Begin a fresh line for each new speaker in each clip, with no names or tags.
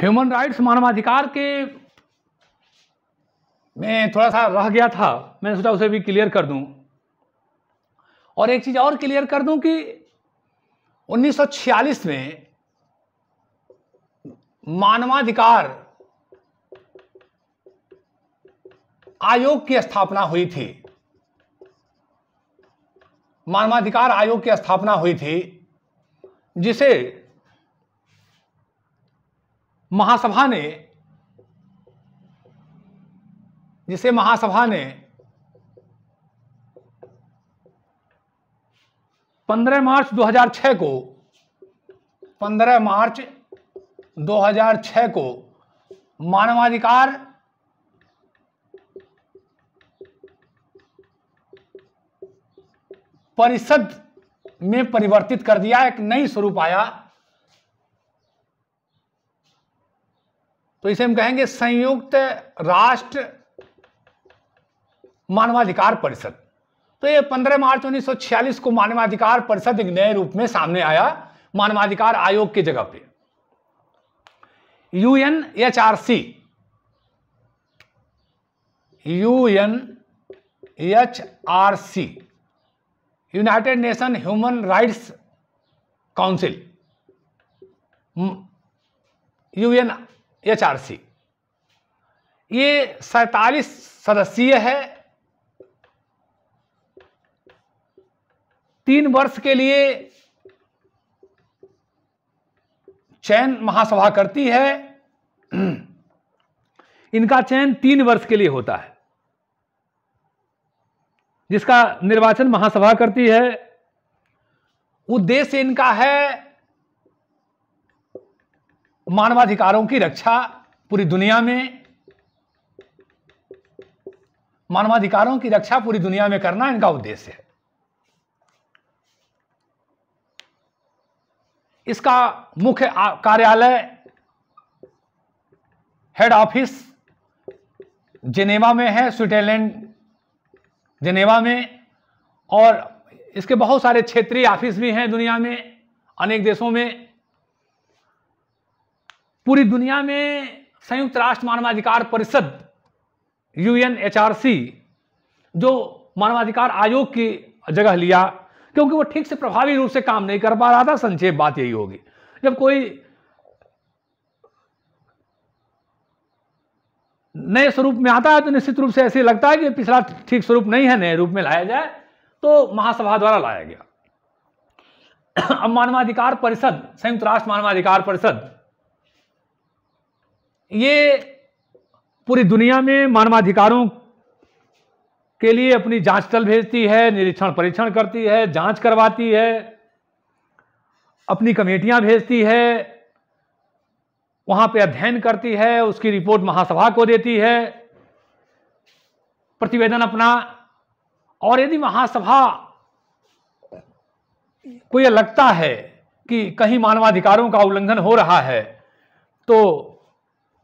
Human rights मानवाधिकार के में थोड़ा सा रह गया था, मैंने सोचा उसे भी क्लियर कर दूं। और एक चीज और क्लियर कर दूं कि 1946 में मानवाधिकार आयोग की स्थापना हुई थी। मानवाधिकार आयोग की स्थापना हुई थी, जिसे महासभा ने 15 मार्च 2006 को 15 मार्च 2006 को मानवाधिकार परिषद में परिवर्तित कर दिया, एक नई स्वरूप आया। तो इसे हम कहेंगे संयुक्त राष्ट्र मानवाधिकार परिषद। तो ये 15 मार्च 1946 को मानवाधिकार परिषद एक नए रूप में सामने आया, मानवाधिकार आयोग की जगह पे। UNHRC United nation human rights council, UNHRC, ये 47 सदस्यीय है। 3 वर्ष के लिए चयन महासभा करती है। इनका चयन 3 वर्ष के लिए होता है, जिसका निर्वाचन महासभा करती है। उद्देश्य इनका है मानवाधिकारों की रक्षा पूरी दुनिया में। मानवाधिकारों की रक्षा पूरी दुनिया में करना इनका उद्देश्य है। इसका मुख्य कार्यालय, हेड ऑफिस जेनेवा में है, स्विट्जरलैंड जेनेवा में। और इसके बहुत सारे क्षेत्रीय ऑफिस भी हैं दुनिया में, अनेक देशों में। पूरी दुनिया में संयुक्त राष्ट्र मानवाधिकार परिषद UNHRC जो मानवाधिकार आयोग की जगह लिया, क्योंकि वो ठीक से प्रभावी रूप से काम नहीं कर पा रहा था। संक्षेप बात यही होगी, जब कोई नए स्वरूप में आता है तो निश्चित रूप से ऐसे लगता है कि पिछला ठीक स्वरूप नहीं है, नए रूप में लाया जाए, तो महासभा द्वारा लाया गया। अब मानवाधिकार परिषद, संयुक्त राष्ट्र मानवाधिकार परिषद, ये पूरी दुनिया में मानवाधिकारों के लिए अपनी जांच दल भेजती है, निरीक्षण परीक्षण करती है, जांच करवाती है, अपनी कमेटियां भेजती है, वहां पे अध्ययन करती है, उसकी रिपोर्ट महासभा को देती है, प्रतिवेदन अपना। और यदि महासभा को यह लगता है कि कहीं मानवाधिकारों का उल्लंघन हो रहा है, तो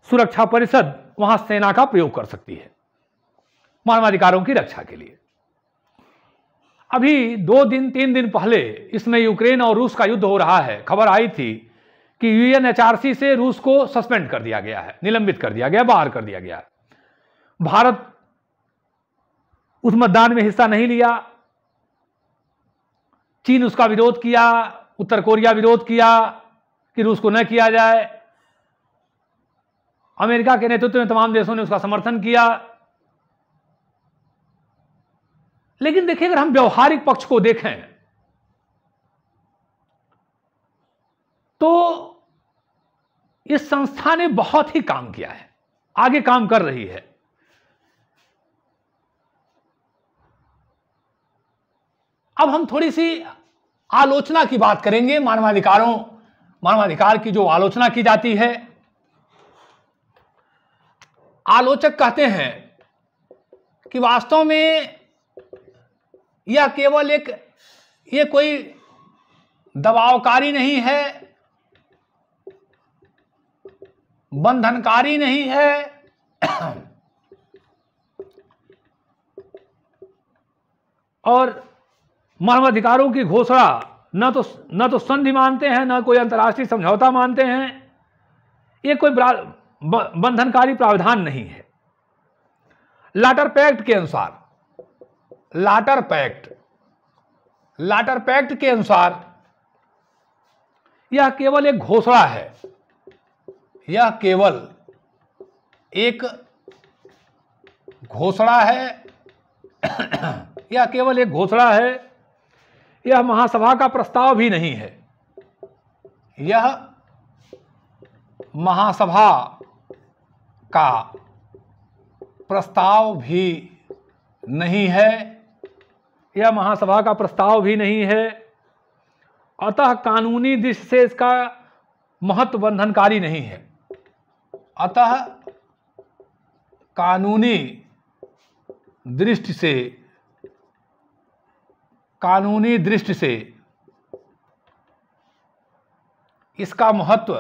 सुरक्षा परिषद वहां सेना का प्रयोग कर सकती है मानवाधिकारों की रक्षा के लिए। अभी 2-3 दिन पहले इसमें यूक्रेन और रूस का युद्ध हो रहा है। खबर आई थी कि UNHRC से रूस को सस्पेंड कर दिया गया है, निलंबित कर दिया गया, बाहर कर दिया गया है। भारत उस मतदान में हिस्सा नहीं लिया। चीन उसका विरोध किया, उत्तर कोरिया विरोध किया कि रूस को न किया जाए। अमेरिका के नेतृत्व में तमाम देशों ने उसका समर्थन किया। लेकिन देखिए, अगर हम व्यवहारिक पक्ष को देखें तो इस संस्था ने बहुत ही काम किया है, आगे काम कर रही है। अब हम थोड़ी सी आलोचना की बात करेंगे। मानवाधिकार की जो आलोचना की जाती है, आलोचक कहते हैं कि वास्तव में यह केवल ये कोई दबावकारी नहीं है, बंधनकारी नहीं है, और मानवाधिकारों की घोषणा न तो संधि मानते हैं, न कोई अंतर्राष्ट्रीय समझौता मानते हैं। ये कोई बंधनकारी प्रावधान नहीं है। लाटर पैक्ट के अनुसार, लाटर पैक्ट के अनुसार यह केवल एक घोषणा है, यह केवल एक घोषणा है, यह केवल एक घोषणा है, यह महासभा का प्रस्ताव भी नहीं है, यह महासभा का प्रस्ताव भी नहीं है, यह महासभा का प्रस्ताव भी नहीं है। अतः कानूनी दृष्टि से इसका महत्व बंधनकारी नहीं है। अतः कानूनी दृष्टि से इसका महत्व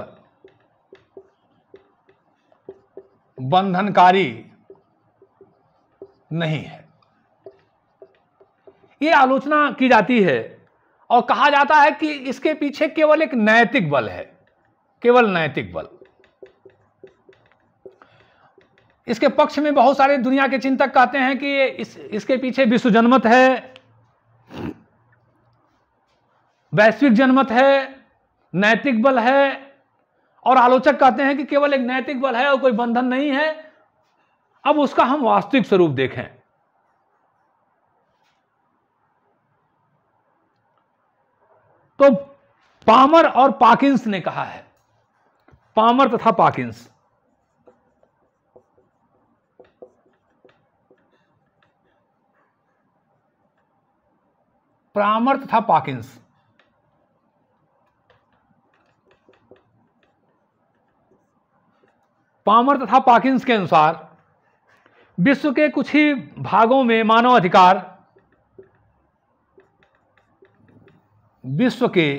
बंधनकारी नहीं है। यह आलोचना की जाती है और कहा जाता है कि इसके पीछे केवल एक नैतिक बल है, केवल नैतिक बल। इसके पक्ष में बहुत सारे दुनिया के चिंतक कहते हैं कि इसके पीछे विश्व जनमत है, वैश्विक जनमत है, नैतिक बल है। और आलोचक कहते हैं कि केवल एक नैतिक बल है और कोई बंधन नहीं है। अब उसका हम वास्तविक स्वरूप देखें तो पामर और पाकिंस ने कहा है, पामर तथा पाकिंस, पामर तथा पाकिंस पामर तथा पाकिंस के अनुसार विश्व के कुछ ही भागों में मानव अधिकार, विश्व के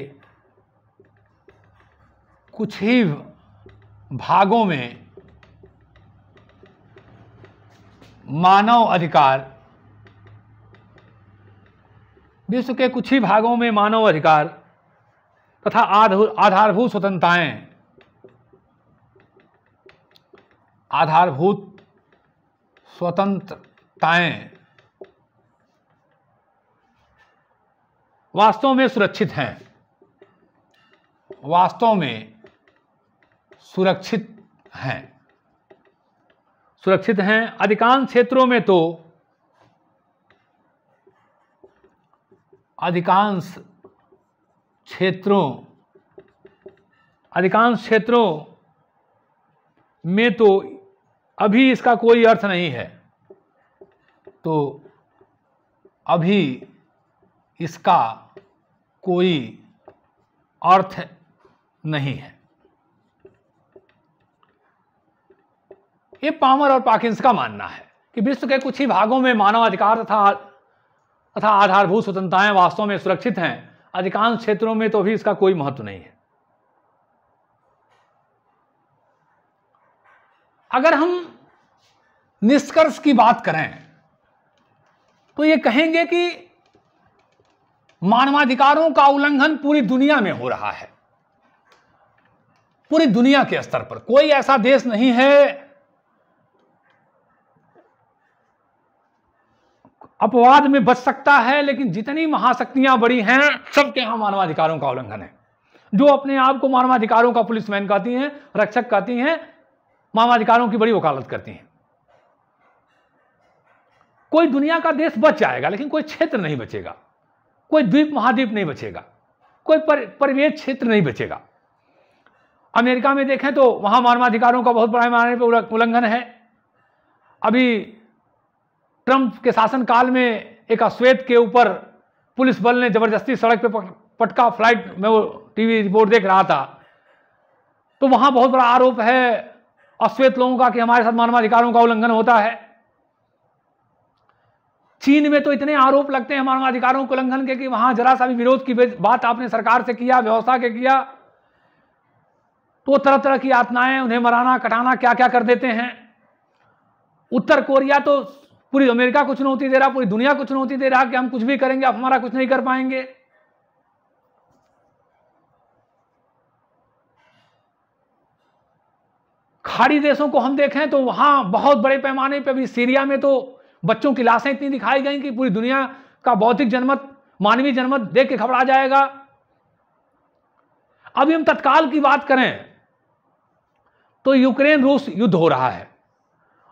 कुछ ही भागों में मानव अधिकार, विश्व के कुछ ही भागों में मानव अधिकार तथा आधारभूत स्वतंत्रताएं, आधारभूत स्वतंत्रताएं वास्तव में सुरक्षित हैं, वास्तव में सुरक्षित हैं, सुरक्षित हैं। अधिकांश क्षेत्रों में तो, अधिकांश क्षेत्रों में तो अभी इसका कोई अर्थ नहीं है, तो अभी इसका कोई अर्थ नहीं है। ये पामर और पाकिंस का मानना है कि विश्व के कुछ ही भागों में मानव अधिकार तथा आधारभूत स्वतंत्रताएं वास्तव में सुरक्षित हैं, अधिकांश क्षेत्रों में तो भी इसका कोई महत्व नहीं है। अगर हम निष्कर्ष की बात करें तो ये कहेंगे कि मानवाधिकारों का उल्लंघन पूरी दुनिया में हो रहा है, पूरी दुनिया के स्तर पर। कोई ऐसा देश नहीं है, अपवाद में बच सकता है, लेकिन जितनी महाशक्तियां बड़ी हैं सबके यहां मानवाधिकारों का उल्लंघन है। जो अपने आप को मानवाधिकारों का पुलिसमैन कहती हैं, रक्षक कहती हैं, मानवाधिकारों की बड़ी वकालत करती हैं। कोई दुनिया का देश बच जाएगा लेकिन कोई क्षेत्र नहीं बचेगा, कोई द्वीप महाद्वीप नहीं बचेगा, कोई परिवेश क्षेत्र नहीं बचेगा। अमेरिका में देखें तो वहां मानवाधिकारों का बहुत बड़ा पैमाने पर उल्लंघन है। अभी ट्रंप के शासनकाल में एक अश्वेत के ऊपर पुलिस बल ने जबरदस्ती सड़क पे पटका, फ्लाइट में वो टीवी रिपोर्ट देख रहा था, तो वहां बहुत बड़ा आरोप है अश्वेत लोगों का कि हमारे साथ मानवाधिकारों का उल्लंघन होता है। चीन में तो इतने आरोप लगते हैं मानवाधिकारों के उल्लंघन के कि वहां जरा सा भी विरोध की बात आपने सरकार से किया, व्यवस्था के किया, तो तरह तरह की यातनाएं, उन्हें मराना कटाना क्या क्या कर देते हैं। उत्तर कोरिया तो पूरी अमेरिका को चुनौती दे रहा, पूरी दुनिया को चुनौती दे रहा कि हम कुछ भी करेंगे, आप हमारा कुछ नहीं कर पाएंगे। खाड़ी देशों को हम देखें तो वहां बहुत बड़े पैमाने पर भी, सीरिया में तो बच्चों की लाशें इतनी दिखाई गई कि पूरी दुनिया का भौतिक जनमत, मानवीय जनमत देख के घबरा जाएगा। अभी हम तत्काल की बात करें तो यूक्रेन रूस युद्ध हो रहा है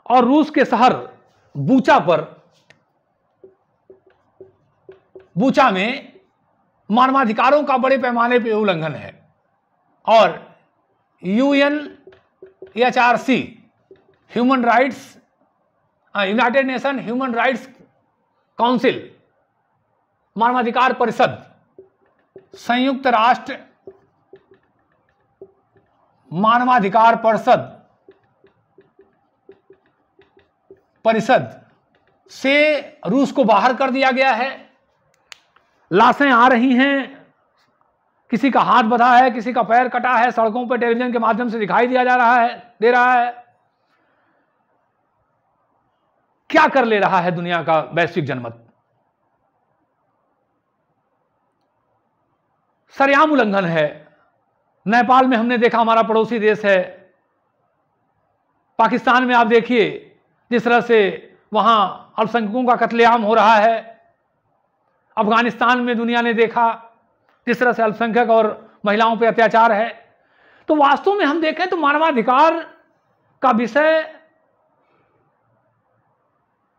और रूस के शहर बूचा में मानवाधिकारों का बड़े पैमाने पर उल्लंघन है और UNHRC human rights, United nation human rights council, मानवाधिकार परिषद, संयुक्त राष्ट्र मानवाधिकार परिषद से रूस को बाहर कर दिया गया है। लाशें आ रही हैं, किसी का हाथ बंधा है, किसी का पैर कटा है, सड़कों पर टेलीविजन के माध्यम से दिखाई दे रहा है। क्या कर ले रहा है दुनिया का वैश्विक जनमत? सरेआम उल्लंघन है। नेपाल में हमने देखा, हमारा पड़ोसी देश है। पाकिस्तान में आप देखिए जिस तरह से वहां अल्पसंख्यकों का कत्लेआम हो रहा है। अफगानिस्तान में दुनिया ने देखा जिस तरह से अल्पसंख्यक और महिलाओं पर अत्याचार है। तो वास्तव में हम देखें तो मानवाधिकार का विषय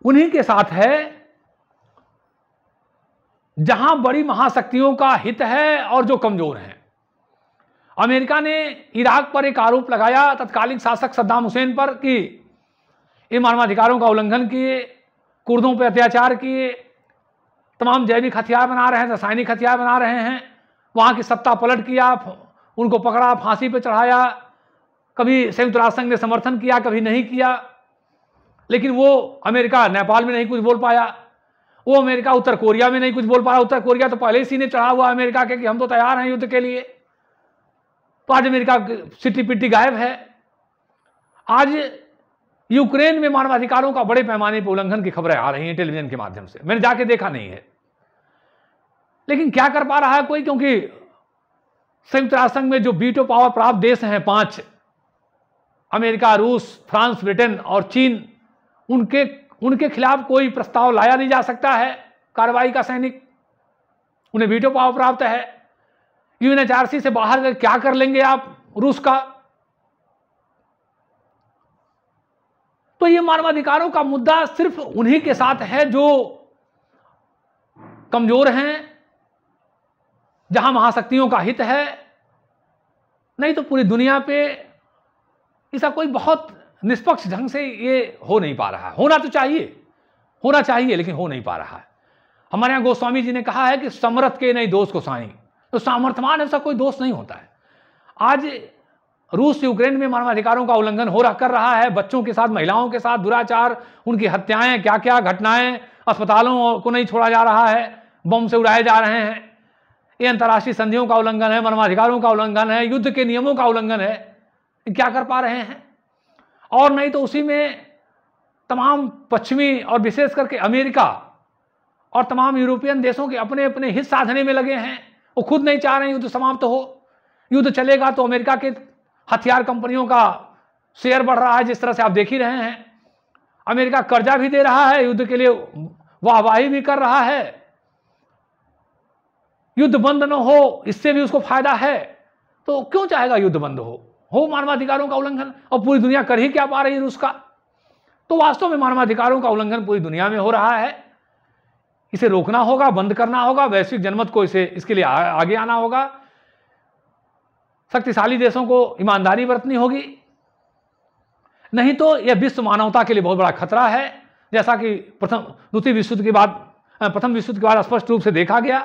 उन्हीं के साथ है जहां बड़ी महाशक्तियों का हित है और जो कमजोर हैं। अमेरिका ने इराक पर एक आरोप लगाया तत्कालीन शासक सद्दाम हुसैन पर कि ये मानवाधिकारों का उल्लंघन किए, कुर्दों पर अत्याचार किए, तमाम जैविक हथियार बना रहे हैं, रासायनिक हथियार बना रहे हैं, वहां की सत्ता पलट किया, उनको पकड़ा, फांसी पे चढ़ाया। कभी संयुक्त राष्ट्र संघ ने समर्थन किया, कभी नहीं किया। लेकिन वो अमेरिका नेपाल में नहीं कुछ बोल पाया, वो अमेरिका उत्तर कोरिया में नहीं कुछ बोल पाया। उत्तर कोरिया तो पहले ही सीने चढ़ा हुआ अमेरिका के कि हम तो तैयार हैं युद्ध के लिए। तो आज अमेरिका सिट्टी पिट्टी गायब है। आज यूक्रेन में मानवाधिकारों का बड़े पैमाने पर उल्लंघन की खबरें आ रही हैं टेलीविजन के माध्यम से। मैंने जाके देखा नहीं है, लेकिन क्या कर पा रहा है कोई? क्योंकि संयुक्त राष्ट्र संघ में जो वीटो पावर प्राप्त देश हैं 5, अमेरिका, रूस, फ्रांस, ब्रिटेन और चीन, उनके खिलाफ कोई प्रस्ताव लाया नहीं जा सकता है कार्रवाई का। सैनिक, उन्हें वीटो पावर प्राप्त है। UNHRC से बाहर क्या कर लेंगे आप रूस का? तो ये मानवाधिकारों का मुद्दा सिर्फ उन्हीं के साथ है जो कमजोर हैं, जहां महाशक्तियों का हित है। नहीं तो पूरी दुनिया पे इसका कोई बहुत निष्पक्ष ढंग से ये हो नहीं पा रहा है। होना चाहिए लेकिन हो नहीं पा रहा है। हमारे यहाँ गोस्वामी जी ने कहा है कि समर्थ के नहीं दोष को साई, तो सामर्थ्यवान ऐसा कोई दोष नहीं होता है। आज रूस यूक्रेन में मानवाधिकारों का उल्लंघन कर रहा है। बच्चों के साथ, महिलाओं के साथ दुराचार, उनकी हत्याएं, क्या क्या घटनाएं, अस्पतालों को नहीं छोड़ा जा रहा है, बम से उड़ाए जा रहे हैं। ये अंतर्राष्ट्रीय संधियों का उल्लंघन है, मानवाधिकारों का उल्लंघन है, युद्ध के नियमों का उल्लंघन है। क्या कर पा रहे हैं? और नहीं तो उसी में तमाम पश्चिमी और विशेष करके अमेरिका और तमाम यूरोपियन देशों के अपने अपने हित साधने में लगे हैं। वो खुद नहीं चाह रहे हैं युद्ध समाप्त हो। युद्ध चलेगा तो अमेरिका के हथियार कंपनियों का शेयर बढ़ रहा है, जिस तरह से आप देख ही रहे हैं। अमेरिका कर्जा भी दे रहा है, युद्ध के लिए वाहवाही भी कर रहा है। युद्ध बंद न हो, इससे भी उसको फायदा है। तो क्यों चाहेगा युद्ध बंद हो मानवाधिकारों का उल्लंघन? और पूरी दुनिया कर ही क्या पा रही है रूस का? तो वास्तव में मानवाधिकारों का उल्लंघन पूरी दुनिया में हो रहा है। इसे रोकना होगा, बंद करना होगा। वैश्विक जनमत को इसके लिए आगे आना होगा। शक्तिशाली देशों को ईमानदारी बरतनी होगी, नहीं तो यह विश्व मानवता के लिए बहुत बड़ा खतरा है। जैसा कि प्रथम विश्व युद्ध के बाद स्पष्ट रूप से देखा गया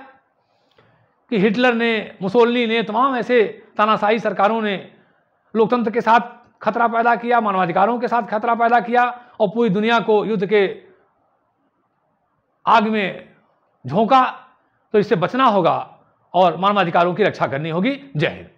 कि हिटलर ने, मुसोलिनी ने, तमाम ऐसे तानाशाही सरकारों ने लोकतंत्र के साथ खतरा पैदा किया, मानवाधिकारों के साथ खतरा पैदा किया और पूरी दुनिया को युद्ध के आग में झोंका। तो इससे बचना होगा और मानवाधिकारों की रक्षा करनी होगी। जय हिंद।